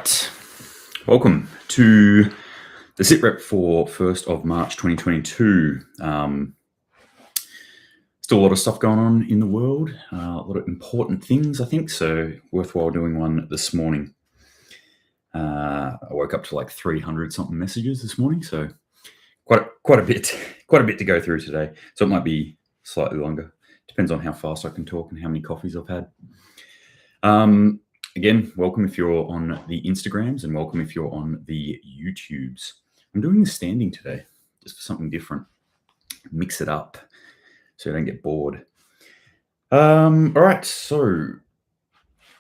right, welcome to the SitRep for 1st of March 2022. Still a lot of stuff going on in the world, a lot of important things, I think, so worthwhile doing one this morning. I woke up to like 300 something messages this morning, so quite a bit to go through today. So it might be slightly longer. Depends on how fast I can talk and how many coffees I've had. Again, welcome if you're on the Instagrams and welcome if you're on the YouTubes. I'm doing the standing today, just for something different. Mix it up so you don't get bored. All right, so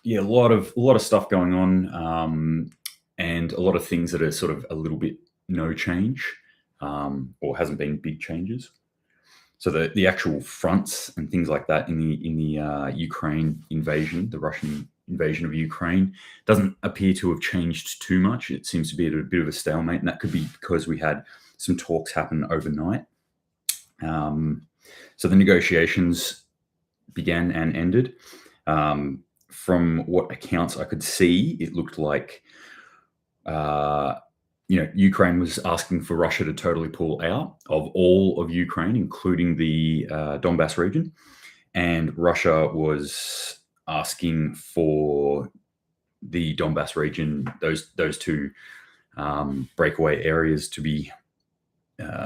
yeah, a lot of stuff going on, and a lot of things that are sort of a little bit no change, or hasn't been big changes. So the actual fronts and things like that in the Ukraine invasion, the Russian invasion of Ukraine, doesn't appear to have changed too much. It seems to be at a bit of a stalemate, and that could be because we had some talks happen overnight. So the negotiations began and ended. From what accounts I could see, it looked like Ukraine was asking for Russia to totally pull out of all of Ukraine, including the Donbass region. And Russia was asking for the Donbass region, those two breakaway areas, to be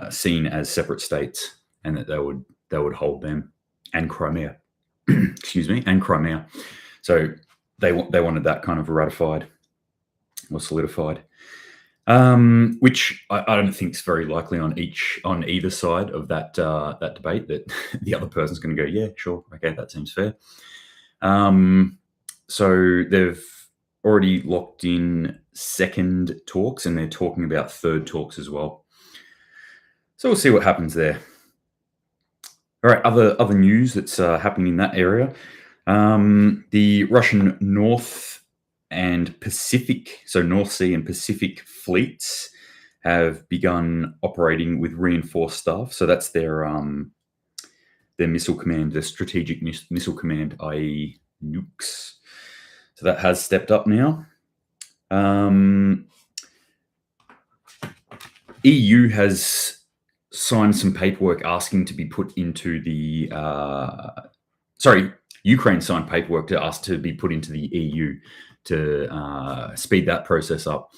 seen as separate states, and that they would hold them, and Crimea, excuse me, and Crimea. So they wanted that kind of ratified or solidified. Which I don't think is very likely on either side of that debate, that the other person's going to go, yeah, sure, okay, that seems fair. So they've already locked in second talks, and they're talking about third talks as well. So we'll see what happens there. All right, other news that's happening in that area. The Russian North and Pacific, so North Sea and Pacific fleets have begun operating with reinforced staff. So that's their missile command, their strategic missile command, i.e. nukes. So that has stepped up now. EU has signed some paperwork asking to be put into the Ukraine signed paperwork to ask to be put into the EU to speed that process up.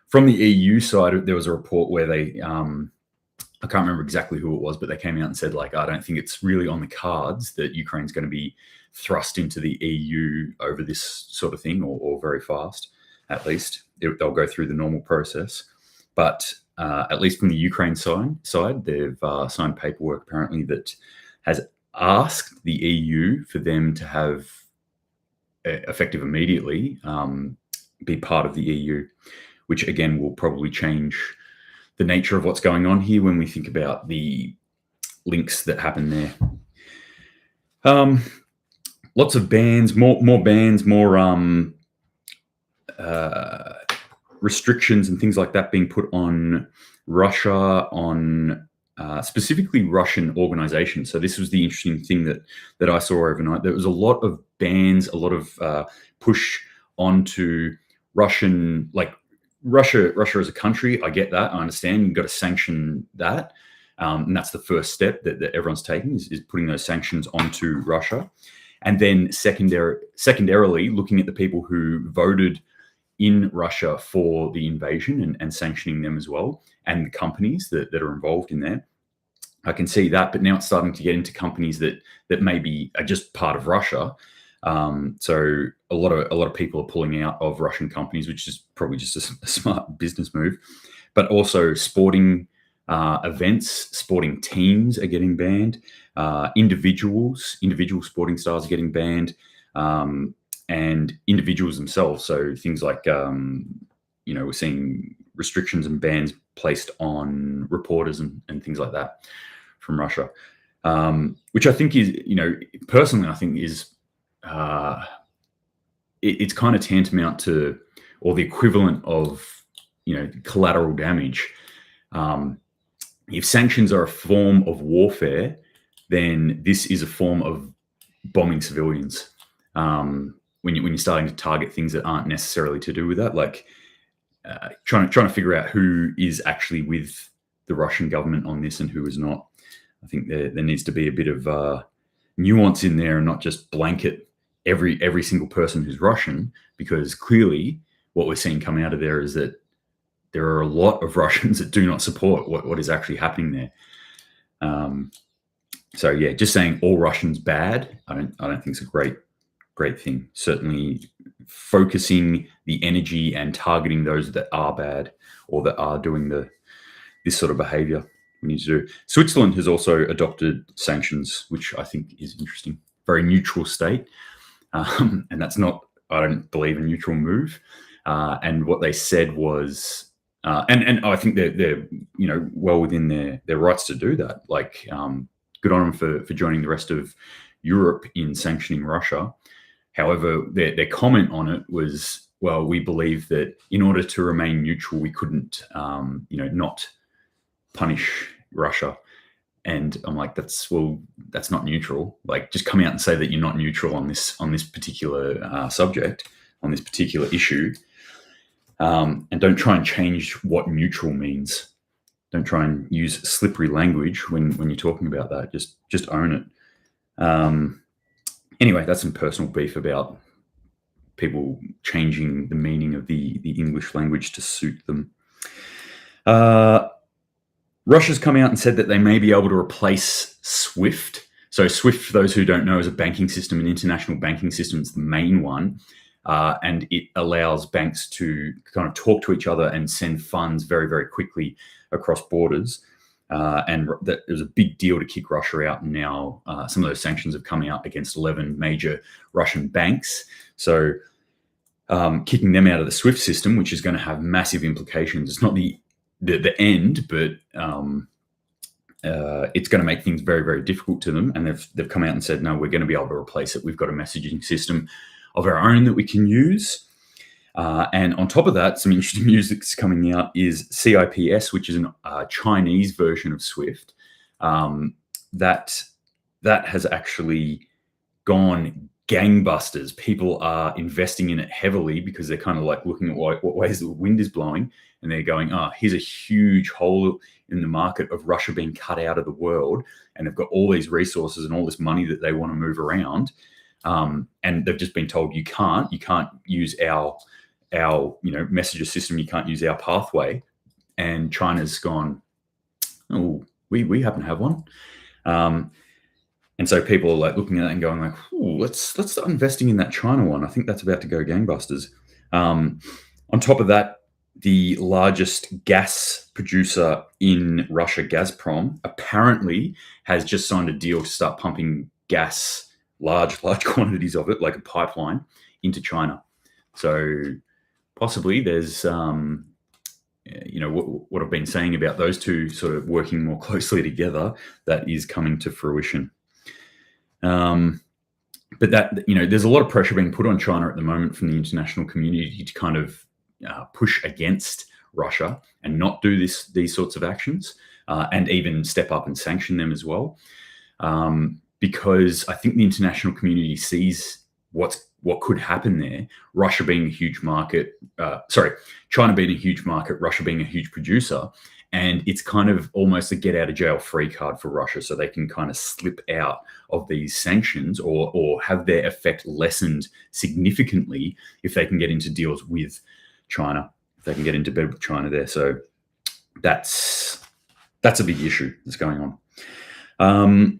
From the EU side, there was a report where they, I can't remember exactly who it was, but they came out and said, like, I don't think it's really on the cards that Ukraine's going to be thrust into the EU over this sort of thing, or very fast, at least. They'll go through the normal process. But at least from the Ukraine side, they've signed paperwork apparently that has asked the EU for them to have effective immediately be part of the EU, which again will probably change the nature of what's going on here when we think about the links that happen there. Lots of bans, more bans, more restrictions and things like that being put on Russia, on specifically Russian organizations. So this was the interesting thing that I saw overnight. There was a lot of bans, a lot of push onto Russian, like Russia as a country. I get that. I understand. You've got to sanction that. And that's the first step that everyone's taking is putting those sanctions onto Russia. And then secondarily, looking at the people who voted in Russia for the invasion and sanctioning them as well, and the companies that are involved in there. I can see that, but now it's starting to get into companies that maybe are just part of Russia. So a lot of people are pulling out of Russian companies, which is probably just a smart business move. But also sporting events, sporting teams are getting banned. Individual sporting stars are getting banned, and individuals themselves. So things like we're seeing restrictions and bans placed on reporters and things like that from Russia, which I think is, personally, I think is, it's kind of tantamount to, or the equivalent of, collateral damage. If sanctions are a form of warfare, then this is a form of bombing civilians. When you're starting to target things that aren't necessarily to do with that, like trying to figure out who is actually with the Russian government on this and who is not. I think there needs to be a bit of nuance in there and not just blanket every single person who's Russian, because clearly what we're seeing come out of there is that there are a lot of Russians that do not support what is actually happening there. So yeah, just saying all Russians bad, I don't think it's a great thing. Certainly focusing the energy and targeting those that are bad or that are doing this sort of behavior we need to do. Switzerland has also adopted sanctions, which I think is interesting. Very neutral state. And that's not, I don't believe, a neutral move. And what they said was, and I think they're well within their rights to do that. Like, good on them for joining the rest of Europe in sanctioning Russia. However, their comment on it was, well, we believe that in order to remain neutral, we couldn't, not punish Russia. And I'm like, that's not neutral. Like, just come out and say that you're not neutral on this particular subject, on this particular issue, and don't try and change what neutral means. Don't try and use slippery language when you're talking about that. Just own it. Anyway, that's some personal beef about people changing the meaning of the English language to suit them. Russia's come out and said that they may be able to replace SWIFT. So SWIFT, for those who don't know, is a banking system, an international banking system. It's the main one. And it allows banks to kind of talk to each other and send funds very, very quickly across borders. And that it was a big deal to kick Russia out. And now some of those sanctions have come out against 11 major Russian banks. So kicking them out of the SWIFT system, which is going to have massive implications. It's not the end, but it's going to make things very, very difficult to them. And they've come out and said, no, we're going to be able to replace it. We've got a messaging system of our own that we can use. And on top of that, some interesting news that's coming out is CIPS, which is a Chinese version of SWIFT. That has actually gone gangbusters. People are investing in it heavily because they're kind of like looking at what ways the wind is blowing, and they're going, here's a huge hole in the market of Russia being cut out of the world, and they've got all these resources and all this money that they want to move around. And they've just been told you can't use our messenger system, you can't use our pathway. And China's gone, oh, we happen to have one. And so people are like looking at it and going like, let's start investing in that China one. I think that's about to go gangbusters. On top of that, the largest gas producer in Russia, Gazprom, apparently has just signed a deal to start pumping gas, large quantities of it, like a pipeline, into China. So possibly there's, what I've been saying about those two sort of working more closely together, that is coming to fruition. But that, there's a lot of pressure being put on China at the moment from the international community to kind of push against Russia and not do these sorts of actions, and even step up and sanction them as well. Because I think the international community sees what could happen there. Russia being a huge market, China being a huge market, Russia being a huge producer, and it's kind of almost a get out of jail free card for Russia, so they can kind of slip out of these sanctions or have their effect lessened significantly if they can get into deals with China, if they can get into bed with China there. So that's a big issue that's going on.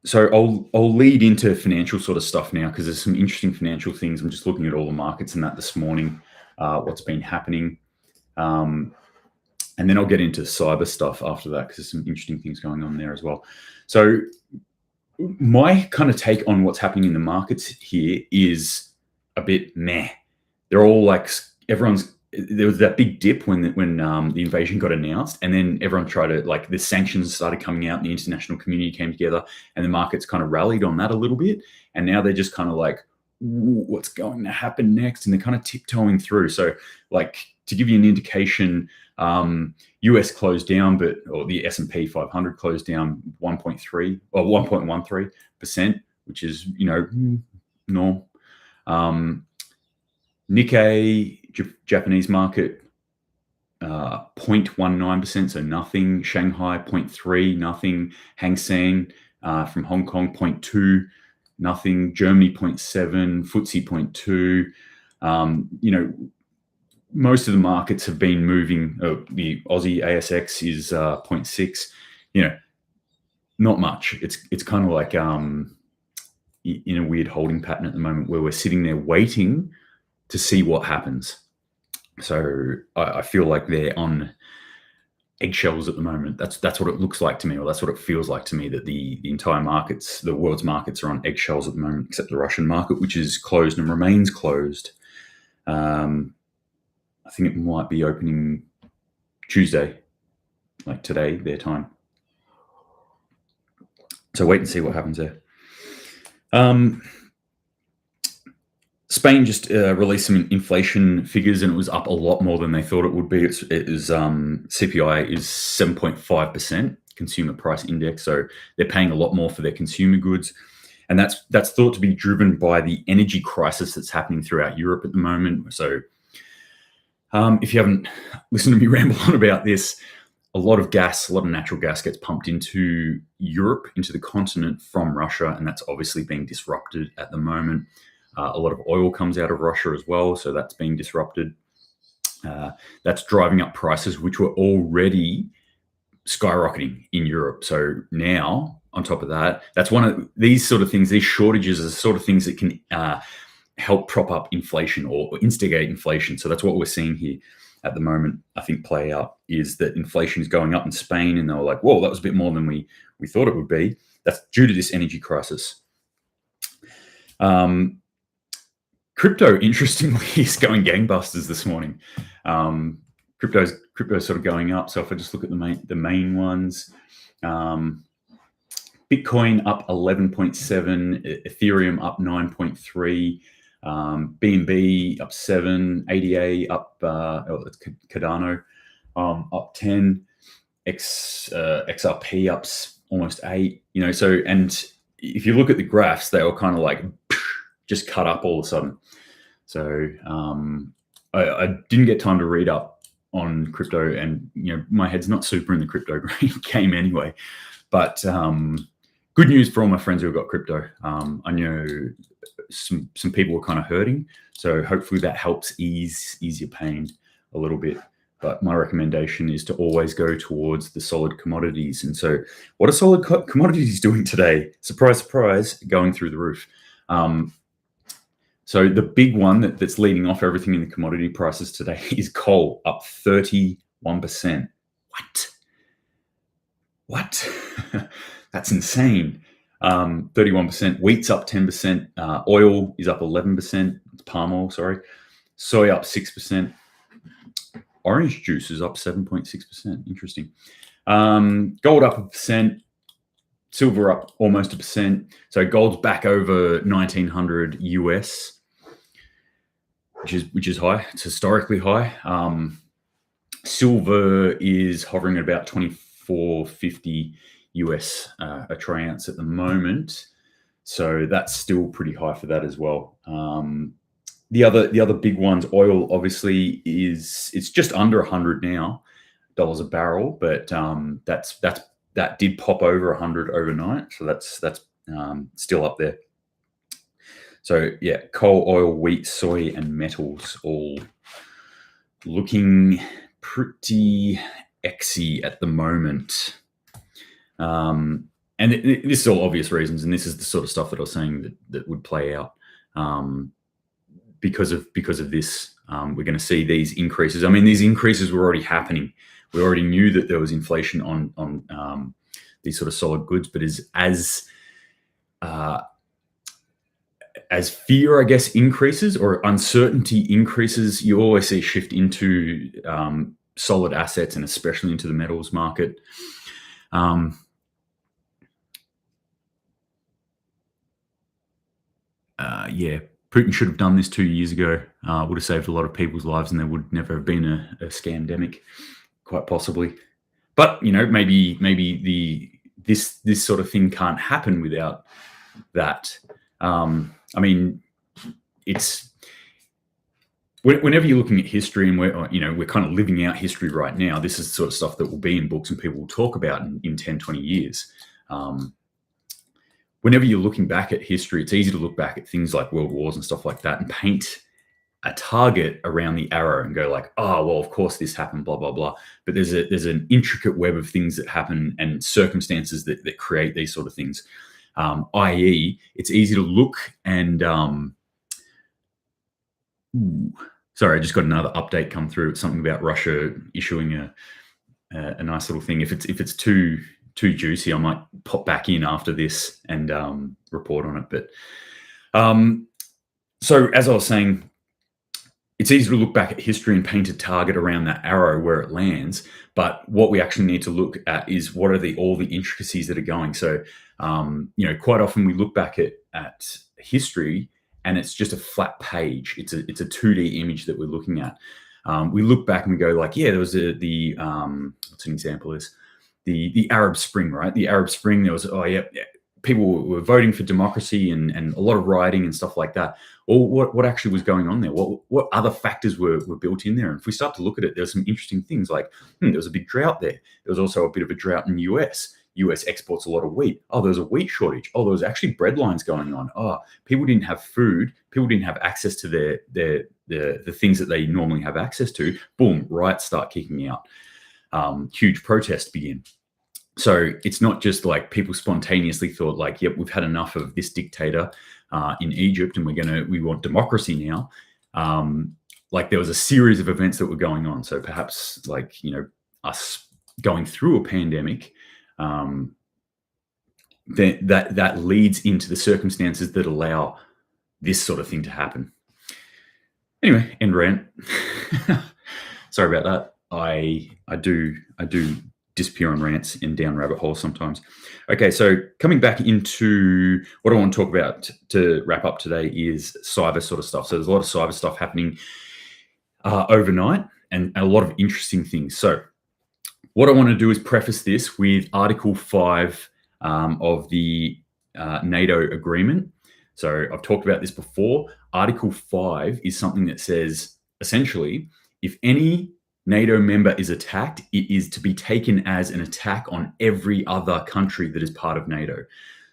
So I'll lead into financial sort of stuff now, because there's some interesting financial things. I'm just looking at all the markets and that this morning, what's been happening. And then I'll get into cyber stuff after that, because there's some interesting things going on there as well. So my kind of take on what's happening in the markets here is a bit meh. They're all like, there was that big dip when the invasion got announced, and then everyone tried to, like, the sanctions started coming out and the international community came together, and the markets kind of rallied on that a little bit. And now they're just kind of like, what's going to happen next? And they're kind of tiptoeing through. So, like, to give you an indication, US closed down, or the S&P 500 closed down 1.13%, which is, normal. Nikkei, Japanese market, 0.19%, so nothing. Shanghai 0.3, nothing. Hang Seng from Hong Kong 0.2, nothing. Germany 0.7, FTSE 0.2. Most of the markets have been moving. The Aussie ASX is 0.6. Not much. It's kind of like in a weird holding pattern at the moment where we're sitting there waiting to see what happens. So I feel like they're on eggshells at the moment. That's what it looks like to me, or that's what it feels like to me, that the entire markets, the world's markets, are on eggshells at the moment, except the Russian market, which is closed and remains closed. I think it might be opening Tuesday, like today, their time. So wait and see what happens there. Spain just released some inflation figures, and it was up a lot more than they thought it would be. CPI is 7.5%, consumer price index. So they're paying a lot more for their consumer goods. And that's thought to be driven by the energy crisis that's happening throughout Europe at the moment. So if you haven't listened to me ramble on about this, a lot of natural gas gets pumped into Europe, into the continent from Russia, and that's obviously being disrupted at the moment. A lot of oil comes out of Russia as well, so that's being disrupted. That's driving up prices, which were already skyrocketing in Europe. So now, on top of that, that's one of these sort of things. These shortages are the sort of things that can help prop up inflation or instigate inflation. So that's what we're seeing here at the moment, I think, play out, is that inflation is going up in Spain, and they were like, whoa, that was a bit more than we thought it would be. That's due to this energy crisis. Crypto, interestingly, is going gangbusters this morning. Crypto's sort of going up. So if I just look at the main ones, Bitcoin up 11.7, Ethereum up 9.3, BNB up 7, ADA up, that's Cardano, up 10, XRP up almost 8. So, and if you look at the graphs, they were kind of like just cut up all of a sudden. So I didn't get time to read up on crypto, and my head's not super in the crypto game anyway. But good news for all my friends who have got crypto. I know some people were kind of hurting, so hopefully that helps ease your pain a little bit. But my recommendation is to always go towards the solid commodities. And so what are solid commodities doing today? Surprise, surprise, going through the roof. So the big one that's leading off everything in the commodity prices today is coal, up 31%. What? That's insane. 31%. Wheat's up 10%. Oil is up 11%. It's palm oil, sorry. Soy up 6%. Orange juice is up 7.6%. Interesting. Gold up 1%. Silver up almost 1%. So gold's back over 1900 US, which is high. It's historically high. Silver is hovering at about 24.50 US a troy ounce at the moment. So that's still pretty high for that as well. The other big ones, oil obviously it's just under $100 now, dollars a barrel, but that did pop over 100 overnight, so that's still up there. So yeah, coal, oil, wheat, soy, and metals all looking pretty exy at the moment. And this is all obvious reasons, and this is the sort of stuff that I was saying that would play out. Because of this, we're going to see these increases. I mean, these increases were already happening. We already knew that there was inflation on these sort of solid goods, but as fear, I guess, increases or uncertainty increases, you always see a shift into solid assets, and especially into the metals market. Yeah. Putin should have done this 2 years ago. Would have saved a lot of people's lives, and there would never have been a scamdemic, quite possibly. But maybe this sort of thing can't happen without that. I mean, whenever you're looking at history, and we're kind of living out history right now, this is the sort of stuff that will be in books and people will talk about in 10, 20 years. Whenever you're looking back at history, it's easy to look back at things like world wars and stuff like that and paint a target around the arrow and go like, oh, well, of course this happened, blah, blah, blah. But there's an intricate web of things that happen and circumstances that create these sort of things. I.e., it's easy to look and sorry, I just got another update come through. It's something about Russia issuing a nice little thing. If it's too juicy, I might pop back in after this and report on it. But so as I was saying, it's easy to look back at history and paint a target around that arrow where it lands. But what we actually need to look at is what are all the intricacies that are going. So, quite often we look back at history and it's just a flat page. It's a 2D image that we're looking at. We look back and we go like, yeah, there was what's an example is the Arab Spring, right? The Arab Spring, there was, people were voting for democracy and a lot of rioting and stuff like that. Or what actually was going on there? What other factors were built in there? And if we start to look at it, there's some interesting things like, there was a big drought there. There was also a bit of a drought in the US. US exports a lot of wheat. Oh, there was a wheat shortage. Oh, there was actually bread lines going on. Oh, people didn't have food. People didn't have access to the things that they normally have access to. Boom, riots start kicking out. Huge protests begin. So it's not just like people spontaneously thought like, yep, we've had enough of this dictator in Egypt and we want democracy now. Like there was a series of events that were going on. So perhaps like, us going through a pandemic, that leads into the circumstances that allow this sort of thing to happen. Anyway, end rant. Sorry about that. I do disappear on rants and down rabbit holes sometimes. Okay, so coming back into what I want to talk about to wrap up today is cyber sort of stuff. So there's a lot of cyber stuff happening overnight and a lot of interesting things. So what I want to do is preface this with Article 5 of the NATO agreement. So I've talked about this before. Article 5 is something that says, essentially, if any NATO member is attacked, it is to be taken as an attack on every other country that is part of NATO.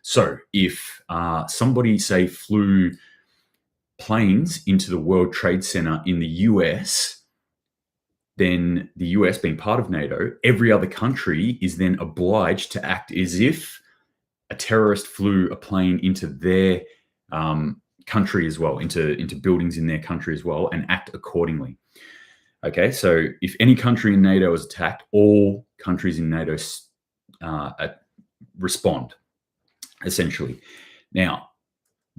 So if somebody, say, flew planes into the World Trade Center in the US, then the US being part of NATO, every other country is then obliged to act as if a terrorist flew a plane into their country as well, into buildings in their country as well, and act accordingly. Okay, so if any country in NATO is attacked, all countries in NATO respond, essentially. Now,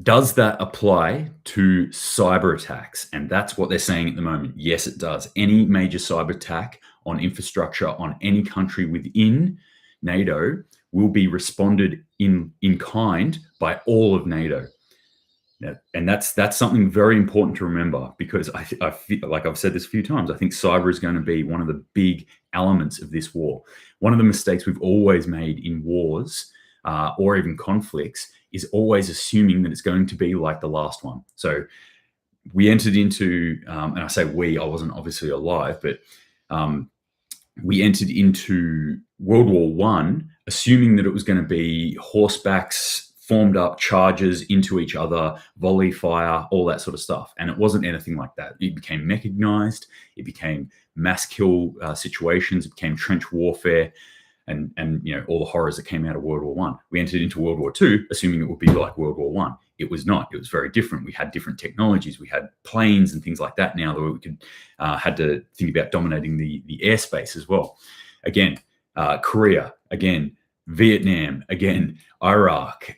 does that apply to cyber attacks? And that's what they're saying at the moment. Yes, it does. Any major cyber attack on infrastructure on any country within NATO will be responded in kind by all of NATO. And that's something very important to remember, because I feel like I've said this a few times. I think cyber is going to be one of the big elements of this war. One of the mistakes we've always made in wars or even conflicts is always assuming that it's going to be like the last one. So we entered into, and I say we, I wasn't obviously alive, but we entered into World War I assuming that it was going to be horsebacks, formed up charges into each other, volley fire, all that sort of stuff. And it wasn't anything like that. It became mechanized. It became mass kill situations. It became trench warfare and all the horrors that came out of World War I. We entered into World War II assuming it would be like World War I. It was not. It was very different. We had different technologies. We had planes and things like that now that we could had to think about dominating the airspace as well. Again, Korea, again, Vietnam, again, Iraq,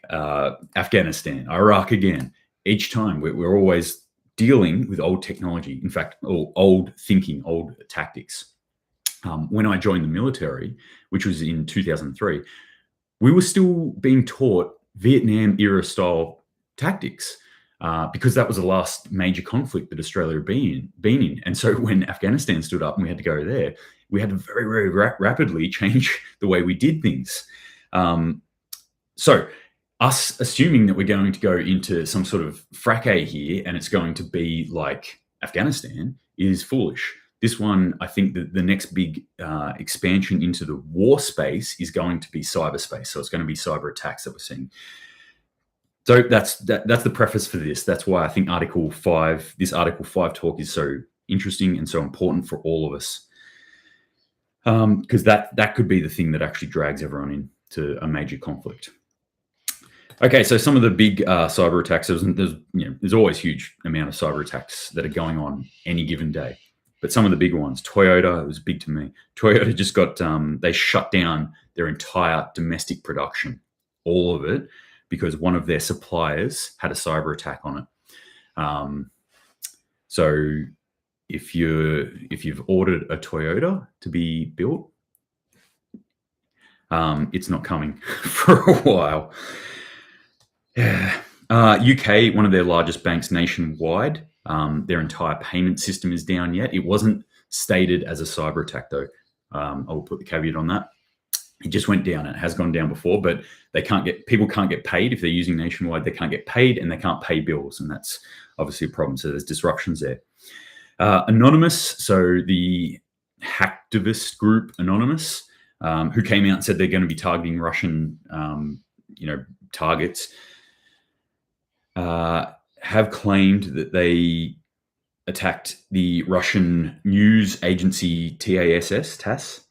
Afghanistan, Iraq again. Each time we're always dealing with old technology. In fact, old thinking, old tactics. When I joined the military, which was in 2003, we were still being taught Vietnam era style tactics because that was the last major conflict that Australia had been in. And so when Afghanistan stood up and we had to go there, we had to very, very rapidly change the way we did things. So us assuming that we're going to go into some sort of fracas here and it's going to be like Afghanistan is foolish. This one, I think that the next big expansion into the war space is going to be cyberspace. So it's going to be cyber attacks that we're seeing. So that's the preface for this. That's why I think this Article 5 talk is so interesting and so important for all of us. Because that could be the thing that actually drags everyone into a major conflict. Okay, so some of the big cyber attacks, there's always huge amount of cyber attacks that are going on any given day. But some of the bigger ones, Toyota, it was big to me. Toyota just got, they shut down their entire domestic production, all of it, because one of their suppliers had a cyber attack on it. So if you've ordered a Toyota to be built, it's not coming for a while. Yeah. UK, one of their largest banks nationwide, their entire payment system is down yet. It wasn't stated as a cyber attack, though. I will put the caveat on that. It just went down. It has gone down before, but people can't get paid if they're using Nationwide. They can't get paid, and they can't pay bills, and that's obviously a problem. So there's disruptions there. Anonymous, so the hacktivist group Anonymous, who came out and said they're going to be targeting Russian, targets, have claimed that they attacked the Russian news agency TASS,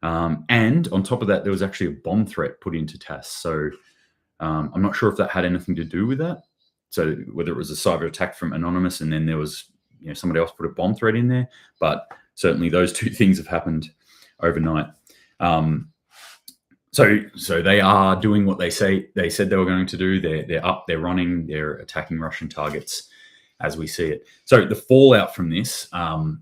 and on top of that, there was actually a bomb threat put into TASS. So I'm not sure if that had anything to do with that. So whether it was a cyber attack from Anonymous and then there was somebody else put a bomb threat in there, but certainly those two things have happened overnight. So they are doing what they said they were going to do. They're up, they're running, they're attacking Russian targets as we see it. So the fallout from this, and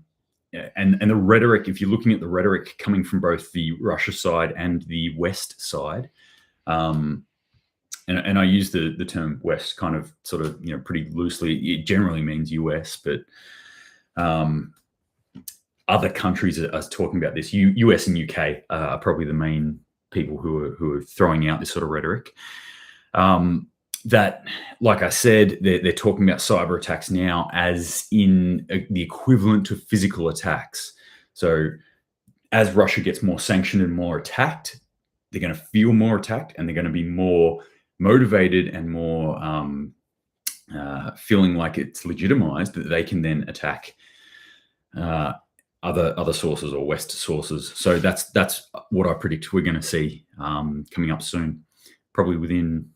the rhetoric, if you're looking at the rhetoric coming from both the Russia side and the West side, and I use the term West kind of sort of pretty loosely. It generally means US, but other countries are talking about this. US and UK are probably the main people who are throwing out this sort of rhetoric. That, like I said, they're talking about cyber attacks now as in the equivalent to physical attacks. So as Russia gets more sanctioned and more attacked, they're going to feel more attacked, and they're going to be more motivated and more feeling like it's legitimized that they can then attack other sources or West sources. So that's what I predict we're going to see coming up soon, probably within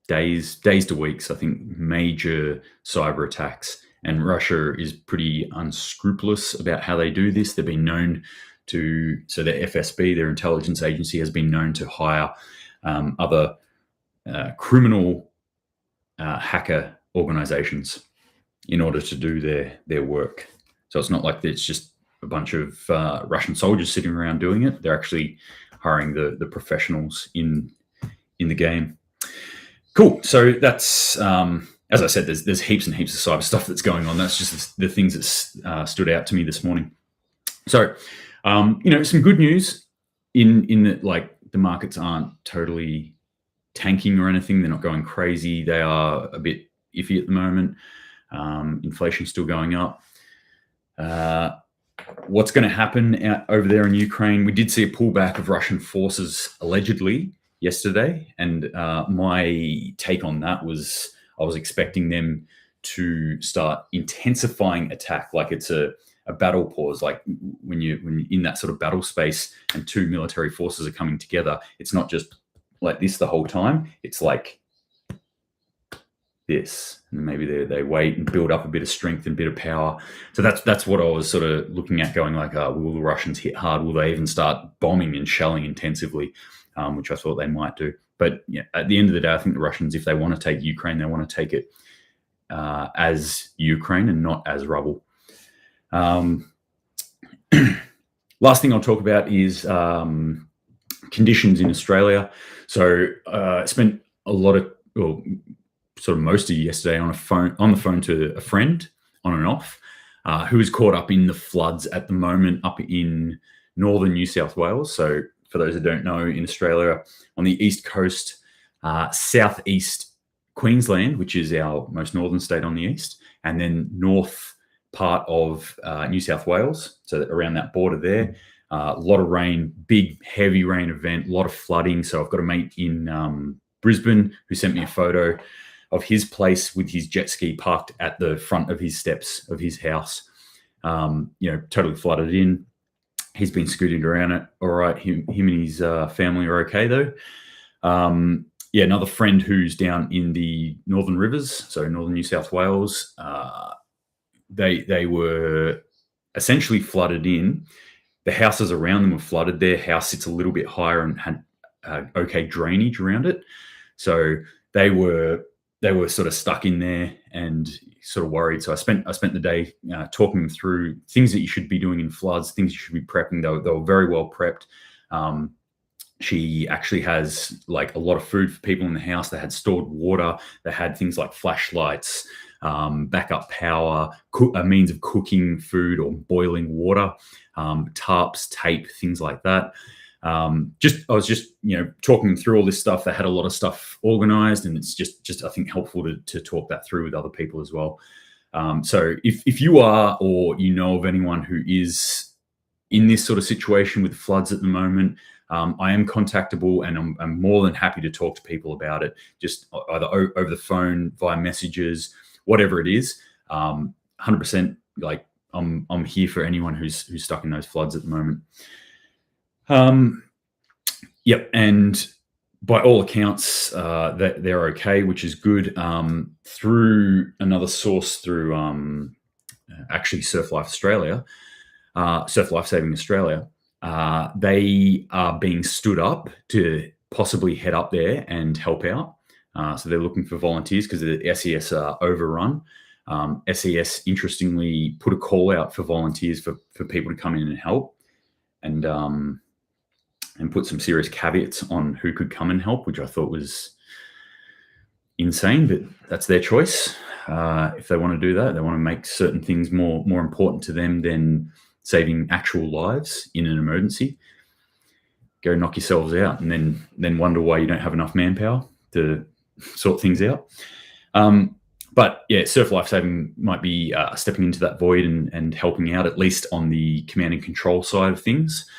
days to weeks. I think major cyber attacks, and Russia is pretty unscrupulous about how they do this. They've been known to, so their FSB, their intelligence agency, has been known to hire other criminal hacker organizations in order to do their work. So it's not like it's just a bunch of Russian soldiers sitting around doing it. They're actually hiring the professionals in the game. Cool. So that's, as I said, there's heaps and heaps of cyber stuff that's going on. That's just the things that stood out to me this morning. So, some good news in that, like, the markets aren't totally tanking or anything. They're not going crazy. They are a bit iffy at the moment. Inflation's still going up. What's going to happen over there in Ukraine? We did see a pullback of Russian forces allegedly yesterday, and my take on that was I was expecting them to start intensifying attack, like it's a battle pause. Like when you're in that sort of battle space and two military forces are coming together, it's not just like this the whole time. It's like this, and maybe they wait and build up a bit of strength and a bit of power. So that's what I was sort of looking at, going like, will the Russians hit hard? Will they even start bombing and shelling intensively? Which I thought they might do. But yeah, at the end of the day, I think the Russians, if they want to take Ukraine, they want to take it as Ukraine and not as rubble. Last thing I'll talk about is conditions in Australia. So I spent a lot of, sort of most of yesterday on the phone to a friend on and off, who is caught up in the floods at the moment up in northern New South Wales. So for those that don't know, in Australia, on the east coast, southeast Queensland, which is our most northern state on the east, and then north part of New South Wales, so around that border there. A lot of rain, big, heavy rain event, a lot of flooding. So I've got a mate in Brisbane who sent me a photo of his place with his jet ski parked at the front of his steps of his house. Totally flooded in. He's been scooting around it all right. Him and his family are okay though. Another friend who's down in the Northern Rivers, so northern New South Wales, they were essentially flooded in. The houses around them were flooded. Their house sits a little bit higher and had okay drainage around it. So they were sort of stuck in there and sort of worried. So I spent the day talking them through things that you should be doing in floods, things you should be prepping. They were very well prepped. She actually has like a lot of food for people in the house. They had stored water. They had things like flashlights, backup power, a means of cooking food or boiling water, tarps, tape, things like that. I was just talking them through all this stuff. They had a lot of stuff organized, and it's just I think helpful to talk that through with other people as well. So if you are, or you know of anyone who is in this sort of situation with floods at the moment, I am contactable, and I'm more than happy to talk to people about it, just either over the phone, via messages, whatever it is. 100%, like I'm here for anyone who's stuck in those floods at the moment. Yep, and by all accounts, that they're okay, which is good. Through another source, through actually Surf Life Australia, Surf Life Saving Australia, they are being stood up to possibly head up there and help out. So they're looking for volunteers because the SES are overrun. SES, interestingly, put a call out for volunteers for people to come in and help, and put some serious caveats on who could come and help, which I thought was insane, but that's their choice. If they want to do that, they want to make certain things more important to them than saving actual lives in an emergency. Go knock yourselves out, and then wonder why you don't have enough manpower to sort things out. But yeah, Surf Life Saving might be stepping into that void and helping out, at least on the command and control side of things.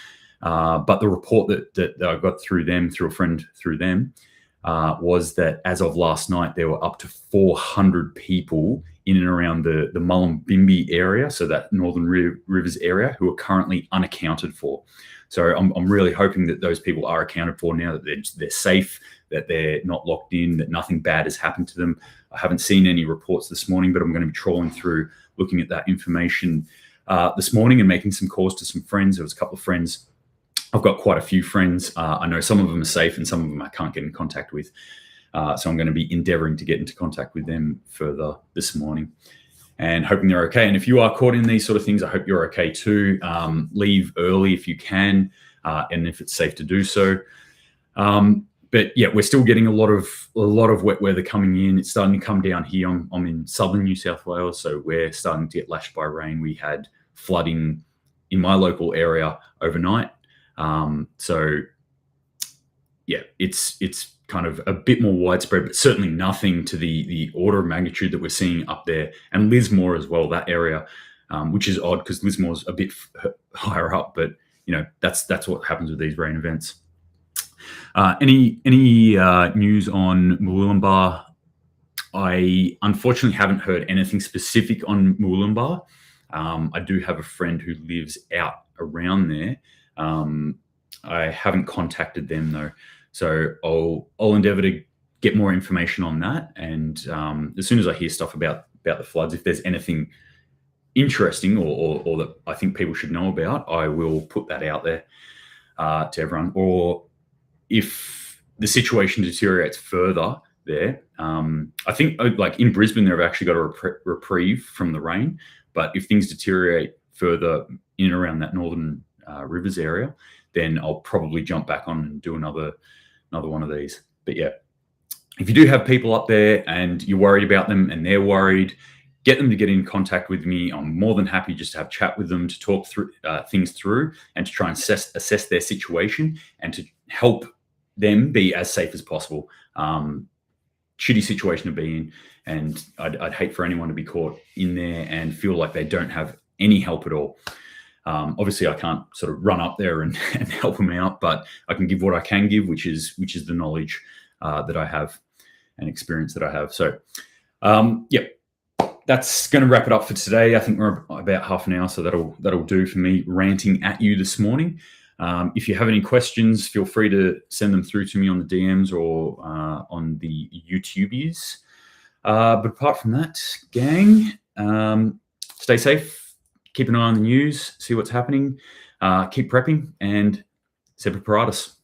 But the report that I got through a friend through them, was that as of last night, there were up to 400 people in and around the Mullumbimby area, so that Northern Rivers area, who are currently unaccounted for. So I'm really hoping that those people are accounted for now, that they're safe, that they're not locked in, that nothing bad has happened to them. I haven't seen any reports this morning, but I'm going to be trawling through, looking at that information this morning and making some calls to some friends. There was a couple of friends. I've got quite a few friends. I know some of them are safe and some of them I can't get in contact with. So I'm going to be endeavoring to get into contact with them further this morning and hoping they're okay. And if you are caught in these sort of things, I hope you're okay too. Leave early if you can, and if it's safe to do so. But yeah, we're still getting a lot of wet weather coming in. It's starting to come down here. I'm in southern New South Wales, so we're starting to get lashed by rain. We had flooding in my local area overnight. So yeah, it's kind of a bit more widespread, but certainly nothing to the order of magnitude that we're seeing up there, and Lismore as well, that area, which is odd because Lismore's a bit higher up, but that's what happens with these rain events. Any news on Murwillumbah? I unfortunately haven't heard anything specific on Murwillumbah. I do have a friend who lives out around there. I haven't contacted them though, so I'll endeavour to get more information on that. And as soon as I hear stuff about the floods, if there's anything interesting or that I think people should know about, I will put that out there to everyone. Or if the situation deteriorates further there, I think like in Brisbane, they've actually got a reprieve from the rain. But if things deteriorate further in and around that Northern Rivers area, then I'll probably jump back on and do another one of these. But yeah, if you do have people up there and you're worried about them and they're worried, get them to get in contact with me. I'm more than happy just to have a chat with them, to talk through things through, and to try and assess their situation and to help them be as safe as possible. shitty situation to be in. And I'd hate for anyone to be caught in there and feel like they don't have any help at all. Obviously, I can't sort of run up there and help them out, but I can give what I can give, which is the knowledge that I have and experience that I have. So, yeah, that's going to wrap it up for today. I think we're about half an hour, so that'll do for me ranting at you this morning. If you have any questions, feel free to send them through to me on the DMs or on the YouTubies. But apart from that, gang, stay safe. Keep an eye on the news, see what's happening, keep prepping, and Semper Paratus.